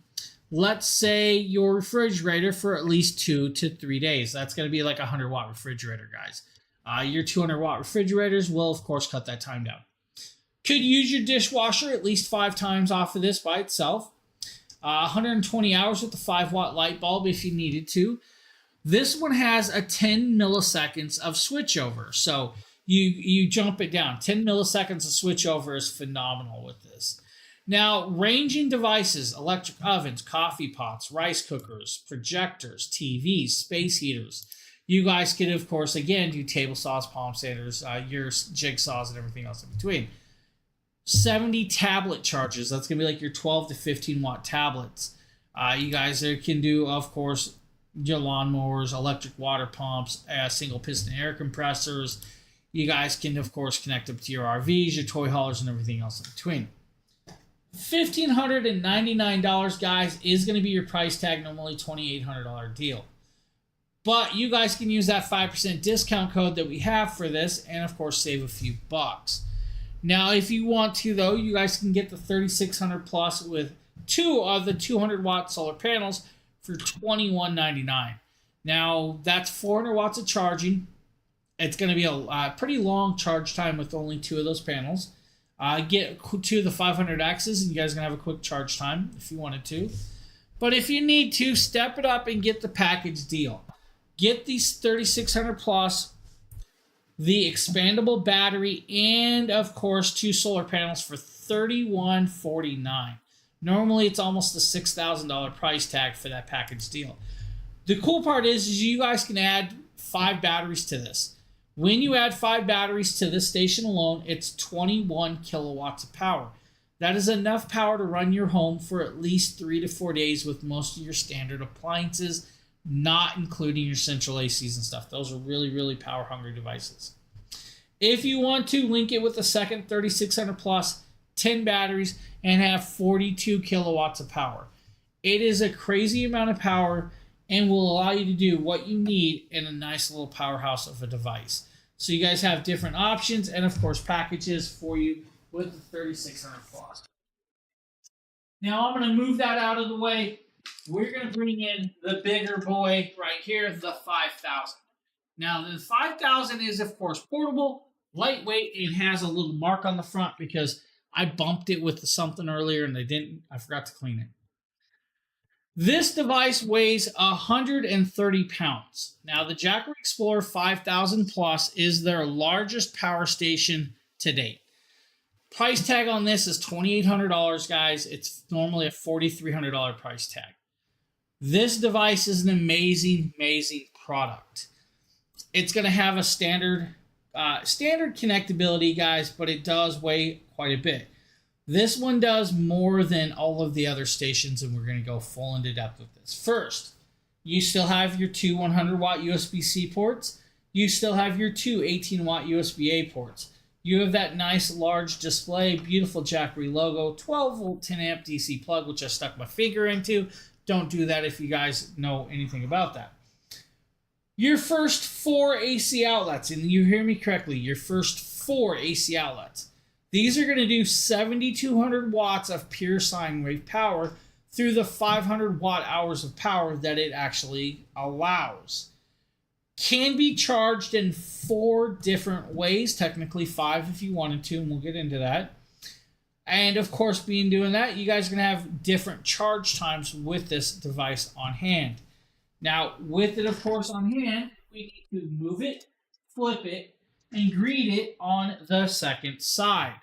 Speaker 1: let's say, your refrigerator for at least 2 to 3 days. That's going to be like a 100 watt refrigerator, guys. Your 200 watt refrigerators will, of course, cut that time down. Could use your dishwasher at least 5 times off of this by itself. 120 hours with the 5 watt light bulb if you needed to. This one has a 10 milliseconds of switchover. So you jump it down. 10 milliseconds of switchover is phenomenal with this. Now, ranging devices, electric ovens, coffee pots, rice cookers, projectors, TVs, space heaters. You guys could, of course, again, do table saws, palm sanders, your jigsaws, and everything else in between. 70 tablet chargers. That's going to be like your 12 to 15 watt tablets. You guys can do, of course, your lawnmowers, electric water pumps, single piston air compressors. You guys can, of course, connect up to your RVs, your toy haulers, and everything else in between. $1,599, guys, is going to be your price tag, normally $2,800 deal. But you guys can use that 5% discount code that we have for this and, of course, save a few bucks. Now, if you want to, though, you guys can get the 3600 plus with 2 of the 200 watt solar panels for $21.99. Now, that's 400 watts of charging. It's going to be a pretty long charge time with only 2 of those panels. Get 2 of the 500Xs, and you guys are going to have a quick charge time if you wanted to. But if you need to, step it up and get the package deal. Get these 3600 plus, the expandable battery, and of course 2 solar panels for $31.49. Normally it's almost a $6,000 price tag for that package deal. The cool part is you guys can add 5 batteries to this. When you add 5 batteries to this station alone, it's 21 kilowatts of power. That is enough power to run your home for at least 3 to 4 days with most of your standard appliances, not including your central ACs and stuff. Those are really, really power hungry devices. If you want to, link it with the second 3600 plus, 10 batteries, and have 42 kilowatts of power. It is a crazy amount of power and will allow you to do what you need in a nice little powerhouse of a device. So you guys have different options and, of course, packages for you with the 3600 plus. Now I'm going to move that out of the way. We're going to bring in the bigger boy right here, the 5000. Now, the 5000 is, of course, portable, lightweight, and has a little mark on the front because I bumped it with something earlier and I forgot to clean it. This device weighs 130 pounds. Now, the Jackery Explorer 5000 Plus is their largest power station to date. Price tag on this is $2,800, guys. It's normally a $4,300 price tag. This device is an amazing, amazing product. It's going to have a standard connectability, guys, but it does weigh quite a bit. This one does more than all of the other stations, and we're going to go full into depth with this. First, you still have your 2 100-watt USB-C ports. You still have your 2 18-watt USB-A ports. You have that nice large display, beautiful Jackery logo, 12-volt 10-amp DC plug, which I stuck my finger into. Don't do that if you guys know anything about that. Your first 4 AC outlets, and you hear me correctly, your first 4 AC outlets. These are going to do 7,200 watts of pure sine wave power through the 500 watt hours of power that it actually allows. Can be charged in 4 different ways, technically 5 if you wanted to, and we'll get into that. And of course, doing that, you guys are going to have different charge times with this device on hand. Now, with it, of course, on hand, we need to move it, flip it, and greet it on the second side.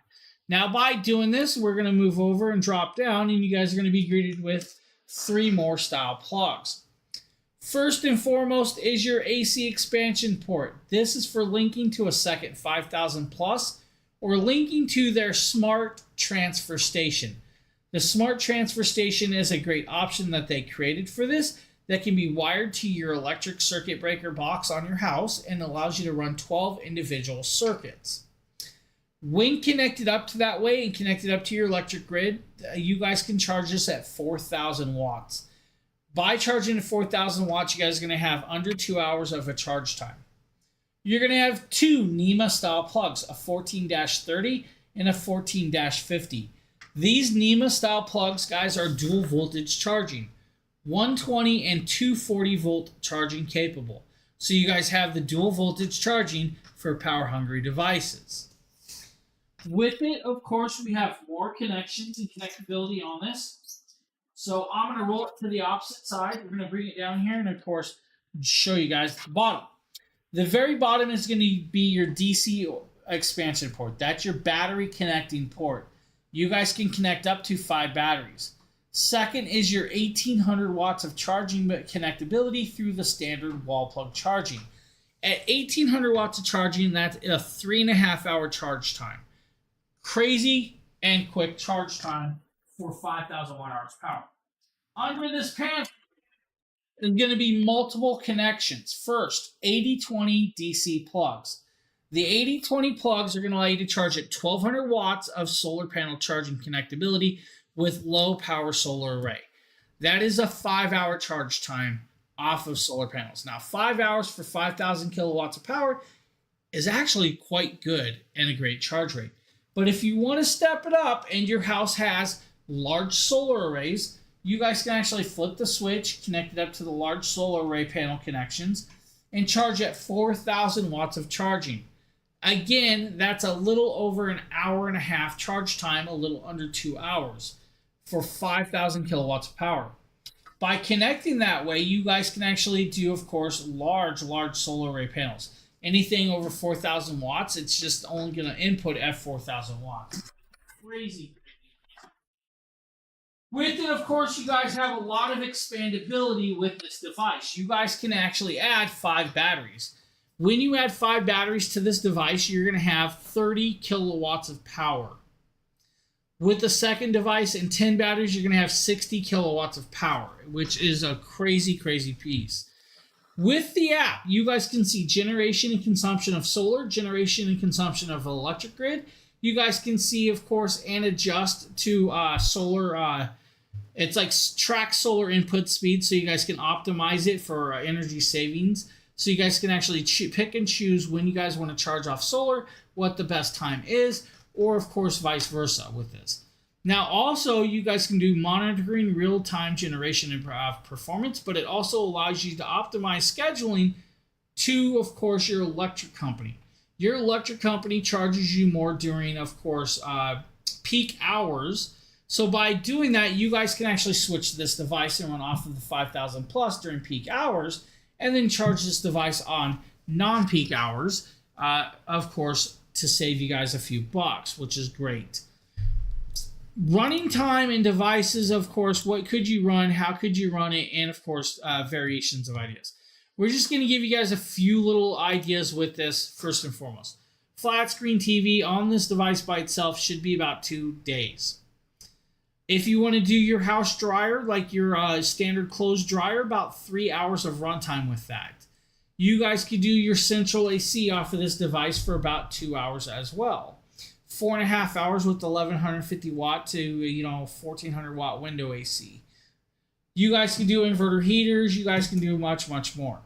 Speaker 1: Now, by doing this, we're going to move over and drop down, and you guys are going to be greeted with 3 more style plugs. First and foremost is your AC expansion port. This is for linking to a second 5000 plus or linking to their smart transfer station. The smart transfer station is a great option that they created for this that can be wired to your electric circuit breaker box on your house and allows you to run 12 individual circuits. When connected up to that way and connected up to your electric grid, you guys can charge this at 4,000 watts. By charging at 4,000 watts, you guys are going to have under 2 hours of a charge time. You're going to have two NEMA style plugs, a 14-30 and a 14-50. These NEMA style plugs, guys, are dual voltage charging, 120 and 240 volt charging capable. So you guys have the dual voltage charging for power hungry devices. With it, of course, we have more connections and connectability on this. So I'm going to roll it to the opposite side. We're going to bring it down here and, of course, show you guys the bottom. The very bottom is going to be your DC expansion port. That's your battery connecting port. You guys can connect up to 5 batteries. Second is your 1800 watts of charging connectability through the standard wall plug charging. At 1800 watts of charging, that's a 3.5 hour charge time. Crazy and quick charge time for 5,000 watt hours power. Under this panel is going to be multiple connections. First, 80-20 DC plugs. The 80-20 plugs are going to allow you to charge at 1200 watts of solar panel charging connectability with low power solar array. That is a 5 hour charge time off of solar panels. Now, 5 hours for 5,000 kilowatts of power is actually quite good and a great charge rate. But if you want to step it up and your house has large solar arrays, you guys can actually flip the switch, connect it up to the large solar array panel connections, and charge at 4,000 watts of charging. Again, that's a little over an hour and a half charge time, a little under 2 hours for 5,000 kilowatts of power. By connecting that way, you guys can actually do, of course, large solar array panels. Anything over 4,000 watts, it's just only going to input at 4,000 watts. Crazy. With it, of course, you guys have a lot of expandability with this device. You guys can actually add 5 batteries. When you add 5 batteries to this device, you're going to have 30 kilowatts of power. With the second device and 10 batteries, you're going to have 60 kilowatts of power, which is a crazy piece. With the app, you guys can see generation and consumption of solar, generation and consumption of electric grid. You guys can see, of course, and adjust to solar. It's like track solar input speed, so you guys can optimize it for energy savings. So you guys can actually pick and choose when you guys want to charge off solar, what the best time is, or, of course, vice versa with this. Now, also, you guys can do monitoring real-time generation and performance, but it also allows you to optimize scheduling to, of course, your electric company. Your electric company charges you more during, of course, peak hours. So by doing that, you guys can actually switch this device and run off of the 5,000 plus during peak hours, and then charge this device on non-peak hours, of course, to save you guys a few bucks, which is great. Running time and devices, of course, what could you run, how could you run it, and of course, variations of ideas. We're just going to give you guys a few little ideas with this, first and foremost. Flat screen TV on this device by itself should be about 2 days. If you want to do your house dryer, like your standard clothes dryer, about 3 hours of runtime with that. You guys could do your central AC off of this device for about 2 hours as well. 4.5 hours with 1150 watt to 1400 watt window AC. You guys can do inverter heaters. You guys can do much more.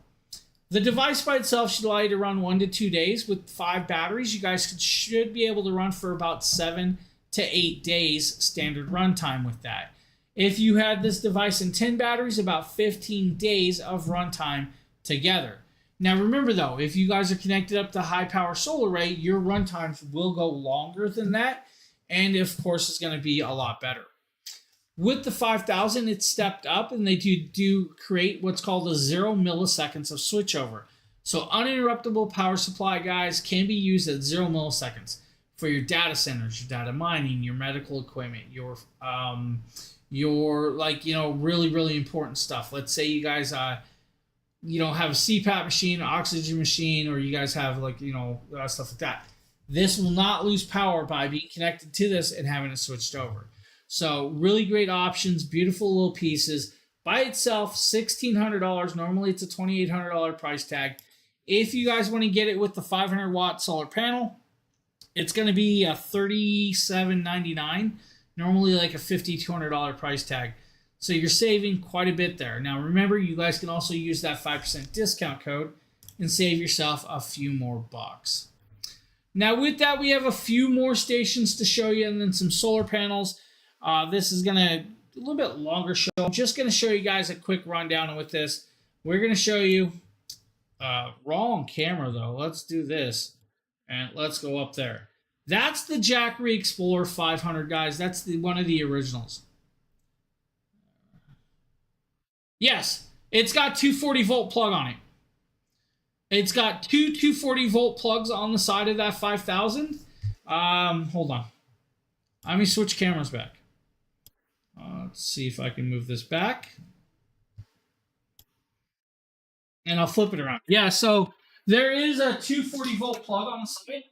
Speaker 1: The device by itself should allow you to run 1 to 2 days with 5 batteries. You guys should be able to run for about 7 to 8 days standard runtime with that. If you had this device in 10 batteries, about 15 days of runtime together. Now remember though, if you guys are connected up to high power solar array, your run times will go longer than that, and of course it's going to be a lot better. With the 5,000, it's stepped up, and they do create what's called a 0 milliseconds of switchover. So uninterruptible power supply, guys, can be used at 0 milliseconds for your data centers, your data mining, your medical equipment, your really important stuff. Let's say you guys have a CPAP machine, an oxygen machine, or you guys have stuff like that. This will not lose power by being connected to this and having it switched over. So really great options, beautiful little pieces. By itself, $1,600. Normally it's a $2,800 price tag. If you guys want to get it with the 500 watt solar panel, it's going to be $3,799. Normally like a $5,200 price tag. So you're saving quite a bit there. Now remember, you guys can also use that 5% discount code and save yourself a few more bucks. Now with that, we have a few more stations to show you and then some solar panels. This is going to a little bit longer show. I'm just going to show you guys a quick rundown with this. We're going to show you wrong camera though. Let's do this and let's go up there. That's the Jackery Explorer 500, guys. That's one of the originals. Yes, it's got 240 volt plug on it. It's got two 240 volt plugs on the side of that 5000. Hold on. Let me switch cameras back. Let's see if I can move this back. And I'll flip it around. Yeah, so there is a 240 volt plug on the side.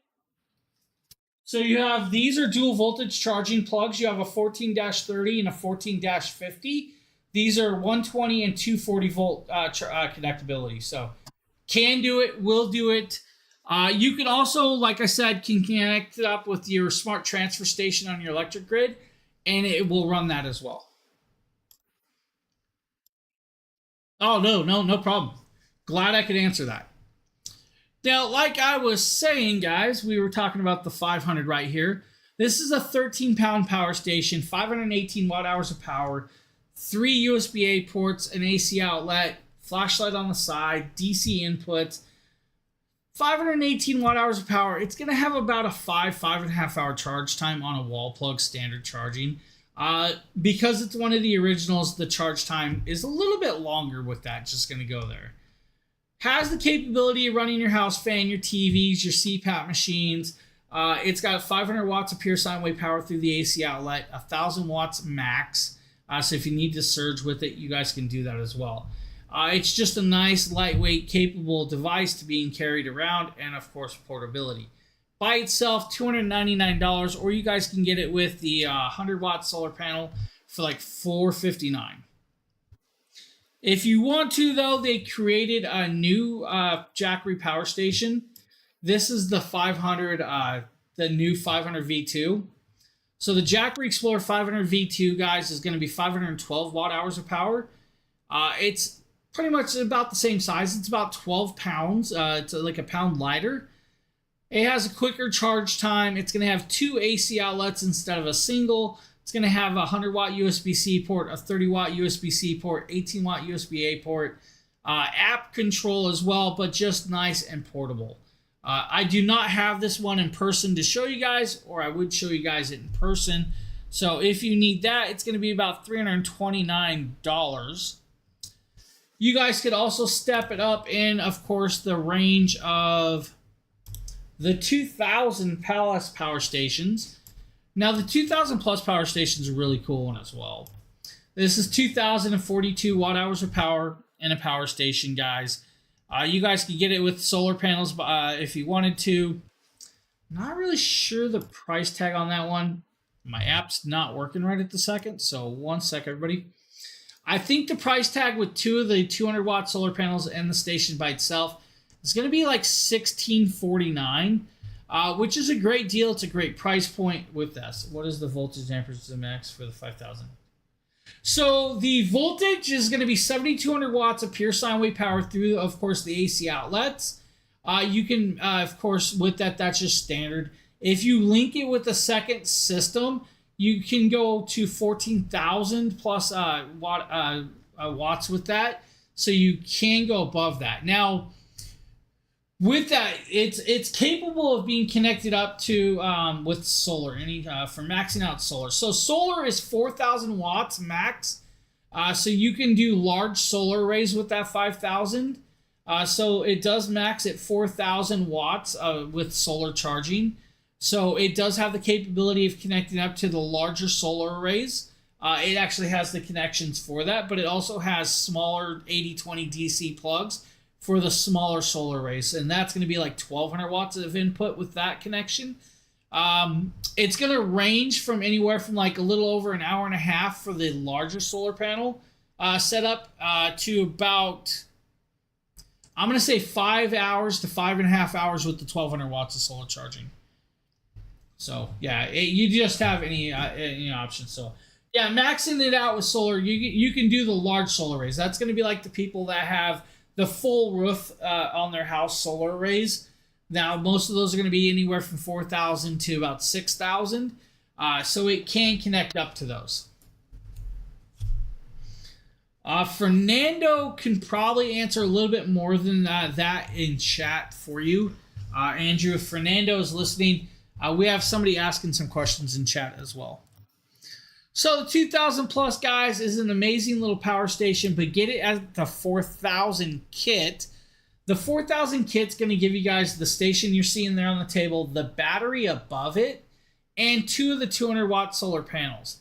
Speaker 1: So you have, these are dual voltage charging plugs. You have a 14-30 and a 14-50. These are 120 and 240 volt connectability. So can do it, will do it. You can also, like I said, can connect it up with your smart transfer station on your electric grid, and it will run that as well. Oh, no problem. Glad I could answer that. Now, like I was saying, guys, we were talking about the 500 right here. This is a 13-pound power station, 518 watt-hours of power, 3 USB-A ports, an AC outlet, flashlight on the side, DC inputs, 518 watt-hours of power. It's going to have about a 5.5 hour charge time on a wall plug standard charging. Because it's one of the originals, the charge time is a little bit longer with that. Just going to go there. Has the capability of running your house fan, your TVs, your CPAP machines. It's got 500 watts of pure sine wave power through the AC outlet, 1,000 watts max. So if you need to surge with it, you guys can do that as well. It's just a nice, lightweight, capable device to being carried around, and of course, portability. By itself, $299, or you guys can get it with the 100-watt solar panel for like $459. If you want to, though, they created a new Jackery power station. This is the 500, the new 500 V2. So the Jackery Explorer 500 V2, guys, is going to be 512 watt-hours of power. It's pretty much about the same size. It's about 12 pounds. It's like a pound lighter. It has a quicker charge time. It's going to have 2 AC outlets instead of a single. It's going to have a 100-watt USB-C port, a 30-watt USB-C port, 18-watt USB-A port, app control as well, but just nice and portable. I do not have this one in person to show you guys, or I would show you guys it in person. So if you need that, it's going to be about $329. You guys could also step it up in, of course, the range of the 2000 Plus power stations. Now, the 2000 Plus power stations are really cool one as well. This is 2042 watt-hours of power in a power station, guys. You guys can get it with solar panels if you wanted to. Not really sure the price tag on that one. My app's not working right at the second, so 1 sec, everybody. I think the price tag with 2 of the 200-watt solar panels and the station by itself is going to be like $1649, which is a great deal. It's a great price point with this. What is the voltage amperage to the max for the 5000? So the voltage is going to be 7,200 watts of pure sine wave power through, of course, the AC outlets. You can, of course, with that, that's just standard. If you link it with a second system, you can go to 14,000 plus watts with that. So you can go above that. Now, with that, it's capable of being connected up to with solar, for maxing out solar. So solar is 4,000 watts max. So you can do large solar arrays with that 5,000. So it does max at 4,000 watts with solar charging. So it does have the capability of connecting up to the larger solar arrays. It actually has the connections for that, but it also has smaller 80/20 DC plugs for the smaller solar arrays, and that's going to be like 1,200 watts of input with that connection. It's going to range from anywhere from like a little over an hour and a half for the larger solar panel setup to about, I'm going to say 5 hours to 5.5 hours with the 1,200 watts of solar charging. So yeah, you just have any options. So Yeah, maxing it out with solar, you can do the large solar arrays. That's going to be like the people that have the full roof on their house solar arrays. Now, most of those are going to be anywhere from 4,000 to about 6,000. So it can connect up to those. Fernando can probably answer a little bit more than that in chat for you. Andrew, if Fernando is listening, we have somebody asking some questions in chat as well. So the 2,000 plus, guys, is an amazing little power station, but get it at the 4,000 kit. The 4,000 kit's going to give you guys the station you're seeing there on the table, the battery above it, and 2 of the 200-watt solar panels.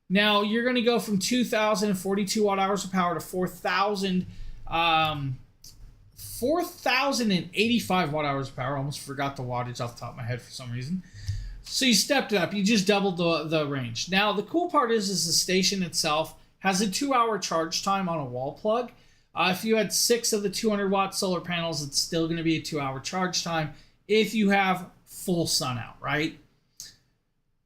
Speaker 1: Now, you're going to go from 2,042 watt-hours of power to 4,085 watt-hours of power. I almost forgot the wattage off the top of my head for some reason. So you stepped it up. You just doubled the range. Now, the cool part is the station itself has a 2-hour charge time on a wall plug. If you had 6 of the 200-watt solar panels, it's still going to be a 2-hour charge time if you have full sun out, right?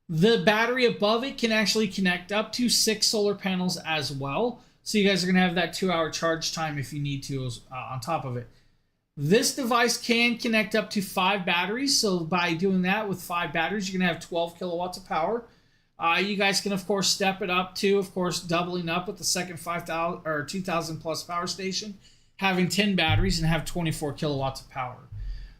Speaker 1: The battery above it can actually connect up to 6 solar panels as well. So you guys are going to have that 2-hour charge time if you need to on top of it. This device can connect up to 5 batteries. So by doing that with 5 batteries, you're going to have 12 kilowatts of power. You guys can, of course, step it up to, of course, doubling up with the second 5,000 or 2,000 plus power station, having 10 batteries and have 24 kilowatts of power.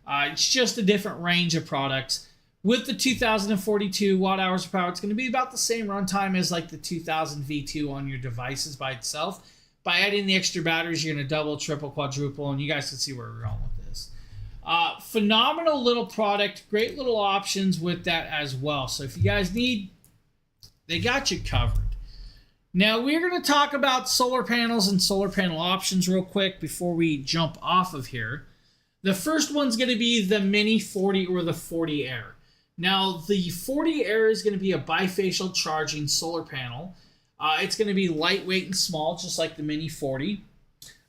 Speaker 1: It's just a different range of products. With the 2,042 watt hours of power, it's going to be about the same runtime as like the 2,000 V2 on your devices by itself. By adding the extra batteries, you're going to double, triple, quadruple, and you guys can see where we're going with this. Phenomenal little product, great little options with that as well. So if you guys need, they got you covered. Now we're going to talk about solar panels and solar panel options real quick before we jump off of here. The first one's going to be the Mini 40 or the 40 Air. Now the 40 Air is going to be a bifacial charging solar panel. It's going to be lightweight and small, just like the Mini 40.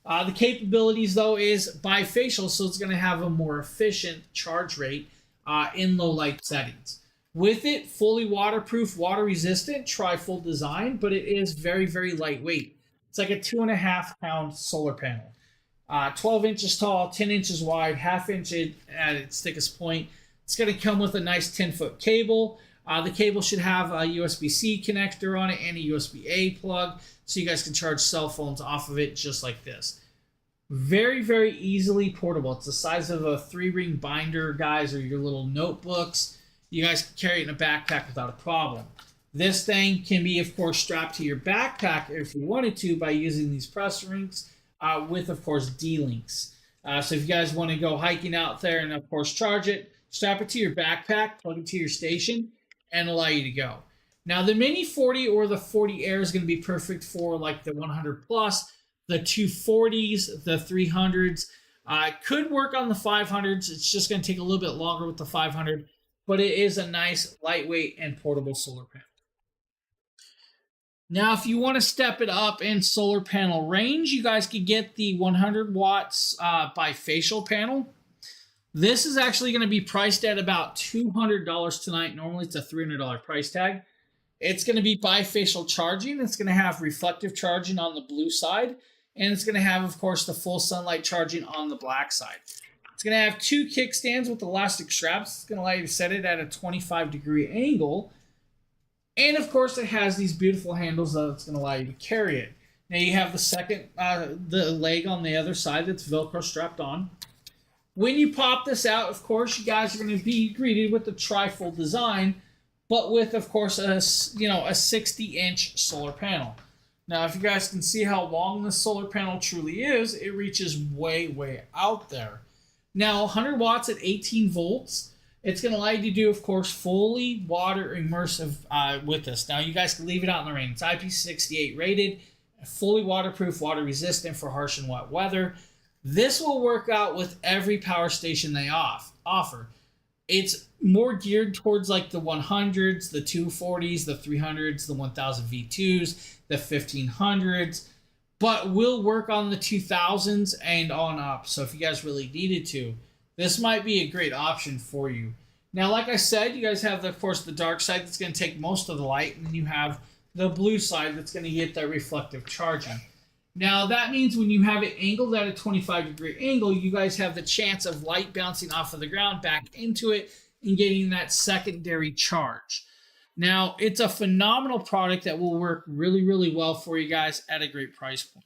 Speaker 1: The capabilities, though, is bifacial, so it's going to have a more efficient charge rate in low light settings. With it, fully waterproof, water resistant, tri-fold design, but it is very, very lightweight. It's like a 2.5-pound solar panel. 12 inches tall, 10 inches wide, half inch at its thickest point. It's going to come with a nice 10-foot cable. The cable should have a USB-C connector on it and a USB-A plug, so you guys can charge cell phones off of it just like this. Very, very easily portable. It's the size of a 3-ring binder, guys, or your little notebooks. You guys can carry it in a backpack without a problem. This thing can be, of course, strapped to your backpack if you wanted to by using these press rings with, of course, D-links. So if you guys want to go hiking out there and, of course, charge it, strap it to your backpack, plug it to your station, and allow you to go. Now, the Mini 40 or the 40 Air is going to be perfect for like the 100 plus, the 240s, the 300s. Could work on the 500s. It's just going to take a little bit longer with the 500, but it is a nice, lightweight, and portable solar panel. Now, if you want to step it up in solar panel range, you guys could get the 100 watts bifacial panel. This is actually going to be priced at about $200 tonight. Normally, it's a $300 price tag. It's going to be bifacial charging. It's going to have reflective charging on the blue side. And it's going to have, of course, the full sunlight charging on the black side. It's going to have 2 kickstands with elastic straps. It's going to allow you to set it at a 25-degree angle. And, of course, it has these beautiful handles that's going to allow you to carry it. Now, you have the second, the leg on the other side that's Velcro strapped on. When you pop this out, of course, you guys are going to be greeted with the tri-fold design, but with, of course, a 60-inch solar panel. Now, if you guys can see how long this solar panel truly is, it reaches way, way out there. Now, 100 watts at 18 volts. It's going to allow you to do, of course, fully water immersive with this. Now, you guys can leave it out in the rain. It's IP68 rated, fully waterproof, water resistant for harsh and wet weather. This will work out with every power station they offer. It's more geared towards like the 100s, the 240s, the 300s, the 1000 V2s, the 1500s, but will work on the 2000s and on up. So if you guys really needed to, this might be a great option for you. Now, like I said, you guys have, of course, the dark side that's going to take most of the light, and you have the blue side that's going to get that reflective charging. Now that means when you have it angled at a 25-degree angle, you guys have the chance of light bouncing off of the ground back into it and getting that secondary charge. Now, it's a phenomenal product that will work really, really well for you guys at a great price point.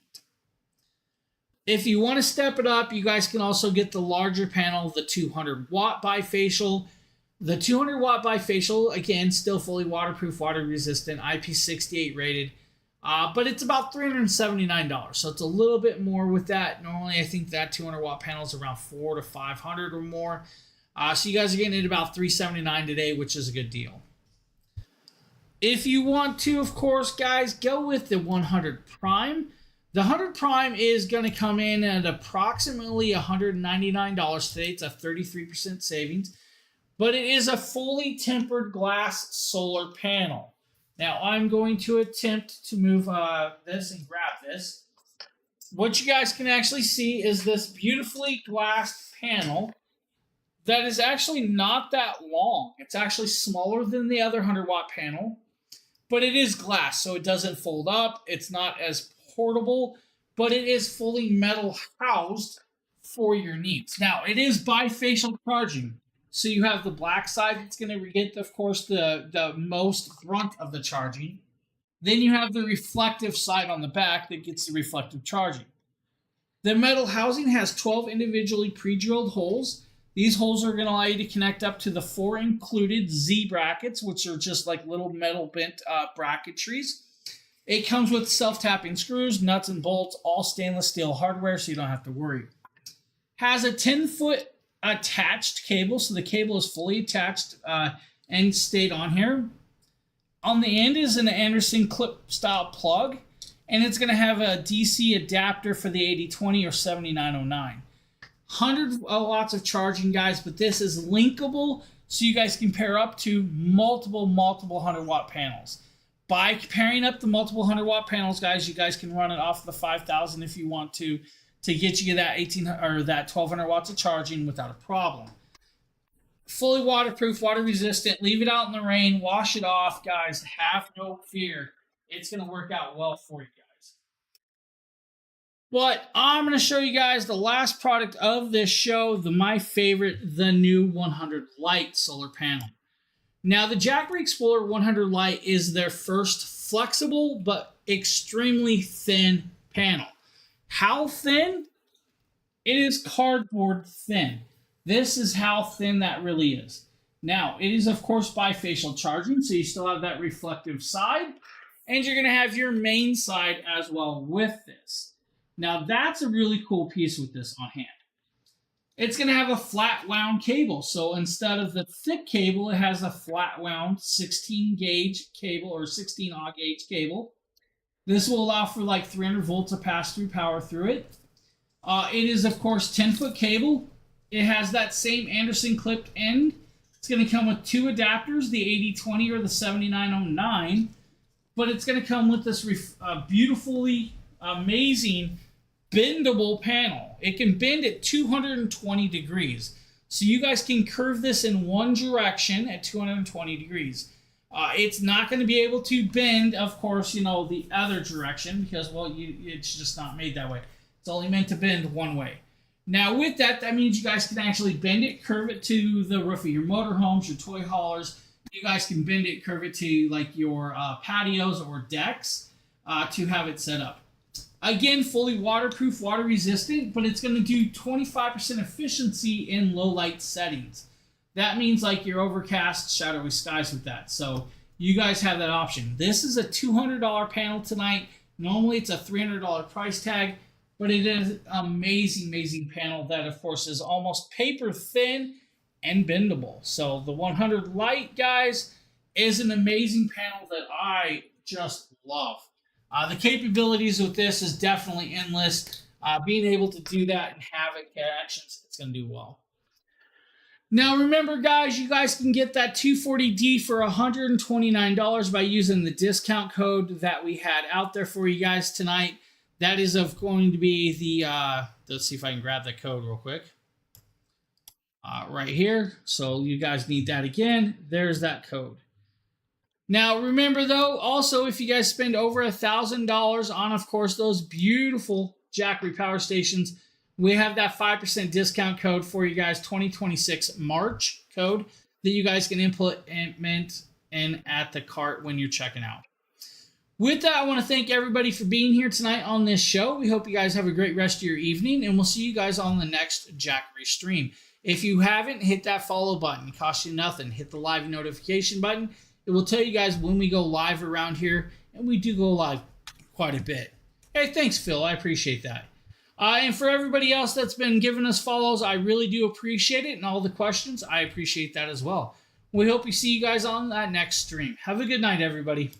Speaker 1: If you want to step it up, you guys can also get the larger panel, the 200-watt bifacial. The 200-watt bifacial, again, still fully waterproof, water resistant, IP68 rated. But it's about $379, so it's a little bit more with that. Normally, I think that 200-watt panel is around $400 to $500 or more. So you guys are getting it about $379 today, which is a good deal. If you want to, of course, guys, go with the 100 Prime. The 100 Prime is going to come in at approximately $199 today. It's a 33% savings. But it is a fully tempered glass solar panel. Now, I'm going to attempt to move this and grab this. What you guys can actually see is this beautifully glassed panel that is actually not that long. It's actually smaller than the other 100-watt panel, but it is glass, so it doesn't fold up. It's not as portable, but it is fully metal housed for your needs. Now, it is bifacial charging. So you have the black side that's going to get, of course, the most brunt of the charging. Then you have the reflective side on the back that gets the reflective charging. The metal housing has 12 individually pre-drilled holes. These holes are going to allow you to connect up to the 4 included Z brackets, which are just like little metal bent bracketries. It comes with self-tapping screws, nuts and bolts, all stainless steel hardware, so you don't have to worry. Has a 10-foot attached cable, so the cable is fully attached and stayed on here. On the end is an Anderson clip style plug, and it's going to have a DC adapter for the 8020 or 7909. 100 watts of charging, guys, but this is linkable, so you guys can pair up to multiple 100-watt panels. By pairing up the multiple 100-watt panels, guys, you guys can run it off the 5,000 if you want to get you that 1,200 watts of charging without a problem. Fully waterproof, water resistant. Leave it out in the rain, wash it off, guys. Have no fear. It's going to work out well for you guys. But I'm going to show you guys the last product of this show, my favorite, the new 100 Lite solar panel. Now, the Jackery Explorer 100 Lite is their first flexible but extremely thin panel. How thin? It is cardboard thin. This is how thin that really is. Now, it is, of course, bifacial charging, so you still have that reflective side, and you're going to have your main side as well with this. Now, that's a really cool piece with this on hand. It's going to have a flat wound cable, so instead of the thick cable, it has a flat wound 16 gauge cable or 16 aught gauge cable. This will allow for like 300 volts of pass-through power through it. It is, of course, 10-foot cable. It has that same Anderson clipped end. It's going to come with 2 adapters, the 8020 or the 7909. But it's going to come with this beautifully amazing bendable panel. It can bend at 220 degrees. So you guys can curve this in one direction at 220 degrees. It's not going to be able to bend, of course, the other direction because, well, it's just not made that way. It's only meant to bend one way. Now, with that, that means you guys can actually bend it, curve it to the roof of your motorhomes, your toy haulers. You guys can bend it, curve it to like your patios or decks to have it set up. Again, fully waterproof, water resistant, but it's going to do 25% efficiency in low light settings. That means like your overcast, shadowy skies with that. So you guys have that option. This is a $200 panel tonight. Normally it's a $300 price tag, but it is an amazing, amazing panel that, of course, is almost paper thin and bendable. So the 100 Lite, guys, is an amazing panel that I just love. The capabilities with this is definitely endless. Being able to do that and have it connections, it's going to do well. Now, remember, guys, you guys can get that 240D for $129 by using the discount code that we had out there for you guys tonight. That is going to be the, let's see if I can grab that code real quick. Right here. So you guys need that again. There's that code. Now, remember though, also if you guys spend over $1,000 on, of course, those beautiful Jackery power stations, we have that 5% discount code for you guys, 2026 March code that you guys can implement in at the cart when you're checking out. With that, I want to thank everybody for being here tonight on this show. We hope you guys have a great rest of your evening, and we'll see you guys on the next Jackery stream. If you haven't, hit that follow button. It costs you nothing. Hit the live notification button. It will tell you guys when we go live around here, and we do go live quite a bit. Hey, thanks, Phil. I appreciate that. And for everybody else that's been giving us follows, I really do appreciate it. And all the questions, I appreciate that as well. We hope we see you guys on that next stream. Have a good night, everybody.